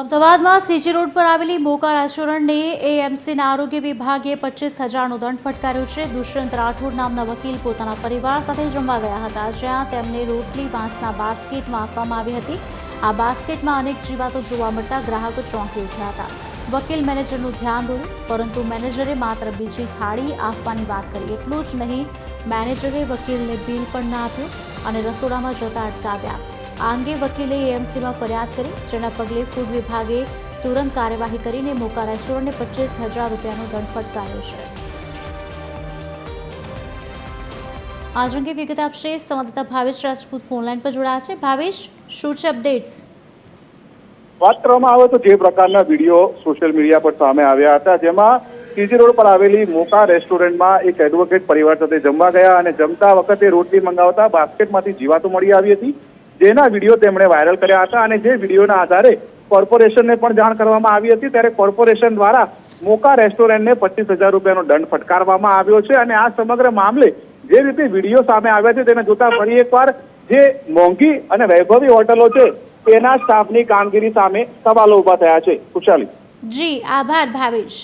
અમદાવાદમાં CG road પર આવેલી મોકા રેસ્ટોરન્ટને એએમસીના આરોગ્ય વિભાગે 25,000નો દંડ ફટકાર્યો છે। દુષ્યંત રાઠોડ નામના વકીલ પોતાના પરિવાર સાથે જમવા ગયા હતા, જ્યાં તેમને રોટલી વાંસના બાસ્કેટમાં આપવામાં આવી હતી। આ બાસ્કેટમાં અનેક જીવાતો જોવા મળતા ગ્રાહકો ચોંકી ઉઠ્યા હતા। વકીલ મેનેજરનું ધ્યાન દોર્યું, પરંતુ મેનેજરે માત્ર બીજી થાળી આપવાની વાત કરી। એટલું જ નહીં, મેનેજરે વકીલને બિલ પણ ના આપ્યું અને રસોડામાં જતા અટકાવ્યા। આ અંગે વકીલે એએમસીમાં ફરિયાદ કરી, જેના પગલે ફૂડ વિભાગે તુરંત કાર્યવાહી કરીને મોકા રેસ્ટોરન્ટને 25,000 રૂપિયાનો દંડ ફટકાર્યો છે। આજ અંગે વિગત આપશે સંવાદદાતા ભાવેશ રાજપૂત ફોનલાઈન પર જોડાયા છે। ભાવેશ, શું છે અપડેટ્સ? વાત કરવામાં આવે તો જે પ્રકારના વિડીયો સોશિયલ મીડિયા પર સામે આવ્યા હતા, જેમાં સીજી રોડ પર આવેલી મોકા રેસ્ટોરન્ટમાં એક એડવોકેટ પરિવાર સાથે જમવા ગયા અને જમતા વખતે રોટલી મંગાવતા બાસ્કેટમાંથી જીવાતો મળી આવી હતી, જેના વિડીયો તેમણે વાયરલ કર્યા હતા અને જે વિડીયોના આધારે કોર્પોરેશનને પણ જાણ કરવામાં આવી હતી। ત્યારે કોર્પોરેશન દ્વારા મોકા રેસ્ટોરન્ટને 25,000 રૂપિયાનો દંડ ફટકારવામાં આવ્યો છે અને આ સમગ્ર મામલે જે રીતે વિડીયો સામે આવ્યા છે તેને જોતા ફરી એકવાર જે મોંઘી અને વૈભવી હોટલો છે તેના સ્ટાફની કામગીરી સામે સવાલો ઉભા થયા છે। ખુશાલી જી, આભાર ભાવેશ।